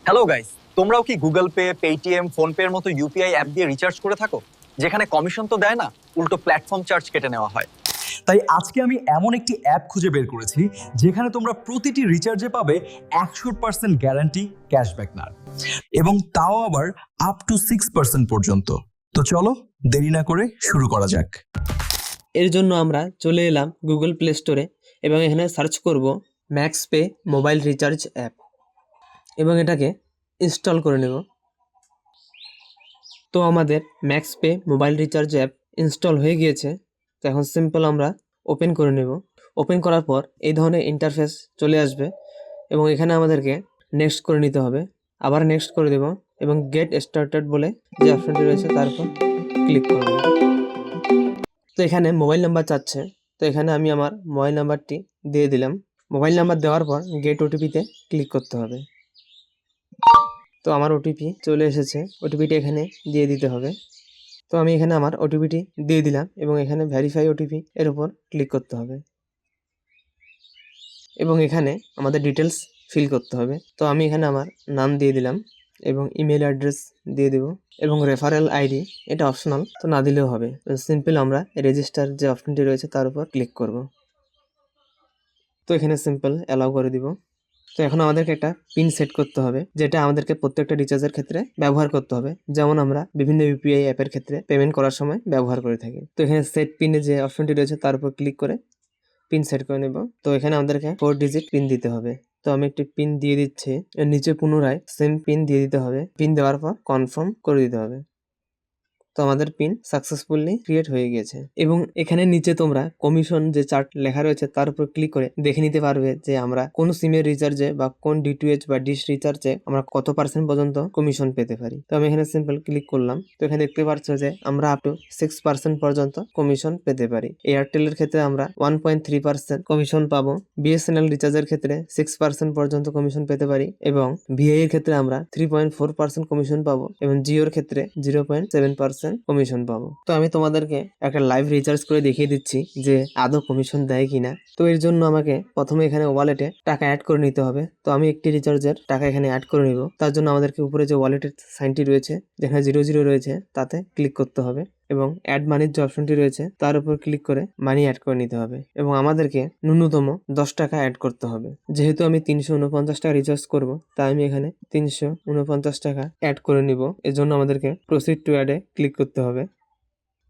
Hello guys, তোমরাও কি Google pay, Paytm, PhonePe এর মতো ইউপিআই অ্যাপ দিয়ে রিচার্জ করে থাকো, যেখানে কমিশন তো দেয় না, উল্টো প্ল্যাটফর্ম চার্জ কেটে নেওয়া হয়? তাই আজকে আমি এমন একটি অ্যাপ খুঁজে বের করেছি যেখানে তোমরা প্রতিটি রিচার্জে পাবে 100% গ্যারান্টি ক্যাশব্যাক না, এবং তাও আবার আপ টু 6% পর্যন্ত। তো চলো দেরি না করে শুরু করা যাক। এর জন্য আমরা চলে এলাম গুগল প্লে স্টোরে এবং এখানে সার্চ করব max pay mobile recharge app এবং এটাকে ইনস্টল করে নেব। তো আমাদের max pay mobile recharge app install হয়ে গিয়েছে। তো এখন সিম্পল আমরা ওপেন করে নেব। ওপেন করার পর এই ধরনের ইন্টারফেস চলে আসবে এবং এখানে আমাদেরকে নেক্সট করে নিতে হবে। আবার নেক্সট করে দেব এবং গেট স্টার্টেড বলে যে অপশনটি রয়েছে তার উপর ক্লিক করব। তো এখানে মোবাইল নাম্বার চাচ্ছে, তো এখানে আমি আমার মোবাইল নাম্বারটি দিয়ে দিলাম। মোবাইল নাম্বার দেওয়ার পর গেট ওটিপিতে ক্লিক করতে হবে। তো আমার ওটিপি চলে এসেছে, ওটিপিটি এখানে দিয়ে দিতে হবে। তো আমি এখানে আমার ওটিপিটি দিয়ে দিলাম এবং এখানে ভেরিফাই ওটিপি এর উপর ক্লিক করতে হবে এবং এখানে আমাদের ডিটেলস ফিল করতে হবে। তো আমি এখানে আমার নাম দিয়ে দিলাম এবং ইমেল অ্যাড্রেস দিয়ে দেব এবং রেফারেল আইডি এটা অপশনাল, তো না দিলেও হবে। সিম্পল আমরা রেজিস্টার যে অপশনটি রয়েছে তার উপর ক্লিক করব। তো এখানে সিম্পল অ্যালাউ করে দিব। তো এখন আমাদেরকে একটা পিন সেট করতে হবে, যেটা আমাদেরকে প্রত্যেকটা রিচার্জের ক্ষেত্রে ব্যবহার করতে হবে, যেমন আমরা বিভিন্ন ইউপিআই অ্যাপের ক্ষেত্রে পেমেন্ট করার সময় ব্যবহার করে থাকি। তো এখানে সেট পিনে যে অপশনটি রয়েছে তার উপর ক্লিক করে পিন সেট করে নেব। তো এখানে আমাদেরকে 4 ডিজিট পিন দিতে হবে। তো আমি একটি পিন দিয়ে দিচ্ছি, এর নিচে পুনরায় সেম পিন দিয়ে দিতে হবে। পিন দেওয়ার পর কনফার্ম করে দিতে হবে। তো আমাদের পিন সাকসেসফুলি ক্রিয়েট হয়ে গেছে এবং এখানে নিচে তোমরা কমিশন যে চার্ট লেখা রয়েছে তার উপর ক্লিক করে দেখে নিতে পারবে যে আমরা কোন সিমের রিচার্জে বা কোন ডিটিএইচ বা ডিশ রিচার্জে আমরা কত পার্সেন্ট পর্যন্ত কমিশন পেতে পারি। তো আমি এখানে সিম্পল ক্লিক করলাম। তো এখানে দেখতে পাচ্ছ যে আমরা আপ টু 6% পর্যন্ত কমিশন পেতে পারি। এয়ারটেলের ক্ষেত্রে আমরা 1.3% কমিশন পাবো, বিএসএনএল রিচার্জের ক্ষেত্রে 6% পর্যন্ত কমিশন পেতে পারি এবং ভিআই এর ক্ষেত্রে আমরা 3.4% কমিশন পাবো এবং জিওর ক্ষেত্রে 0.7% কমিশন পাবো। তো আমি তোমাদেরকে একটা লাইভ রিচার্জ করে দেখিয়ে দিচ্ছি যে আদৌ কমিশন দেয় কিনা। তো এর জন্য আমাকে প্রথমে এখানে ওয়ালেটে টাকা অ্যাড করে নিতে হবে। তো আমি একটি রিচার্জের টাকা এখানে অ্যাড করে নিব। তার জন্য আমাদেরকে উপরে যে ওয়ালেটের সাইনটি রয়েছে যেখানে 00 রয়েছে তাতে ক্লিক করতে হবে এবং অ্যাড মানির যে অপশনটি রয়েছে তার উপর ক্লিক করে মানি অ্যাড করে নিতে হবে এবং আমাদেরকে ন্যূনতম 10 টাকা অ্যাড করতে হবে। যেহেতু আমি 349 টাকা রিচার্জ করব, তাই আমি এখানে 349 টাকা অ্যাড করে নিব। এর জন্য আমাদেরকে প্রসিড টু অ্যাডে ক্লিক করতে হবে।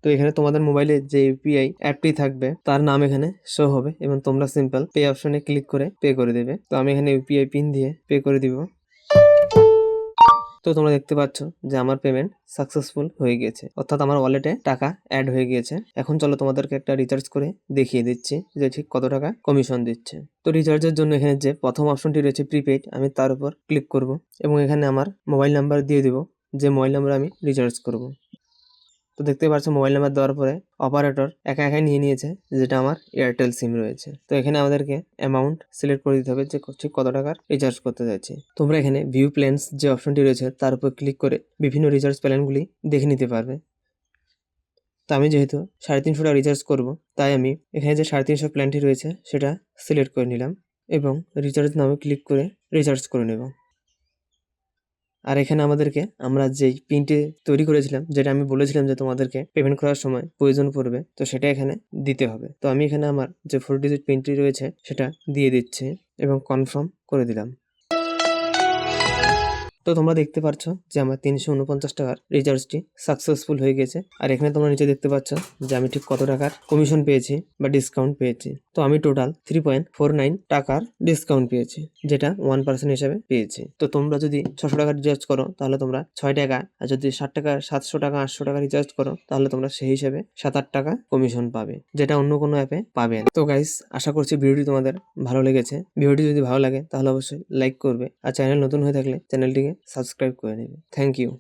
তো এখানে তোমাদের মোবাইলে যে ইউপিআই অ্যাপটি থাকবে তার নাম এখানে শো হবে এবং তোমরা সিম্পল পে অপশনে ক্লিক করে পে করে দেবে। তো আমি এখানে ইউপিআই পিন দিয়ে পে করে দিব। তো তোমরা দেখতে পাচ্ছ যে আমার পেমেন্ট সাকসেসফুল হয়ে গেছে, অর্থাৎ আমার ওয়ালেটে টাকা অ্যাড হয়ে গিয়েছে। এখন চলো তোমাদেরকে একটা রিচার্জ করে দেখিয়ে দিচ্ছি যে ঠিক কত টাকা কমিশন দিচ্ছে। তো রিচার্জের জন্য এখানে যে প্রথম অপশনটি রয়েছে প্রিপেইড, আমি তার উপর ক্লিক করব এবং এখানে আমার মোবাইল নাম্বার দিয়ে দিব, যে মোবাইল নাম্বার আমি রিচার্জ করব। তো দেখতে পাচ্ছ মোবাইল নাম্বার দেওয়ার পরে অপারেটর একা একাই নিয়ে নিয়েছে, যেটা আমার এয়ারটেল সিম রয়েছে। তো এখানে আমাদেরকে অ্যামাউন্ট সিলেক্ট করে দিতে হবে যে ঠিক কত টাকার রিচার্জ করতে যাচ্ছি। তোমরা এখানে ভিউ প্ল্যানস যে অপশনটি রয়েছে তার উপর ক্লিক করে বিভিন্ন রিচার্জ প্ল্যানগুলি দেখে নিতে পারবে। তো আমি যেহেতু 350 টাকা রিচার্জ করব, তাই আমি এখানে যে 350 প্ল্যানটি রয়েছে সেটা সিলেক্ট করে নিলাম এবং রিচার্জ নামে ক্লিক করে রিচার্জ করে নেব। আর এখানে আমাদেরকে আমরা যেই পিনটি তৈরি করেছিলাম, যেটা আমি বলেছিলাম যে তোমাদেরকে পেমেন্ট করার সময় প্রয়োজন পড়বে, তো সেটা এখানে দিতে হবে। তো আমি এখানে আমার যে 4 ডিজিট পিনটি রয়েছে সেটা দিয়ে দিচ্ছি এবং কনফার্ম করে দিলাম। তো তোমরা দেখতে পাচ্ছ যে আমার 349 টাকার রিচার্জটি সাকসেসফুল হয়ে গেছে। আর এখানে তোমরা নিচে দেখতে পাচ্ছ যে আমি ঠিক কত টাকার কমিশন পেয়েছি বা ডিসকাউন্ট পেয়েছি। তো আমি টোটাল 3.49 টাকার ডিসকাউন্ট পেয়েছি, যেটা 1% হিসাবে পেয়েছি। তো তোমরা যদি 600 টাকা রিচার্জ করো তাহলে তোমরা 6 টাকা, আর যদি 60 টাকা, 700 টাকা, 800 টাকা রিচার্জ করো তাহলে তোমরা সেই হিসাবে 7-8 টাকা কমিশন পাবে, যেটা অন্য কোনো অ্যাপে পাবে না। তো গাইস, আশা করছি ভিডিওটি তোমাদের ভালো লেগেছে। ভিডিওটি যদি ভালো লাগে তাহলে অবশ্যই লাইক করবে, আর চ্যানেল নতুন হয়ে থাকলে চ্যানেলটিকে সাবস্ক্রাইব করে নেবে। Thank you.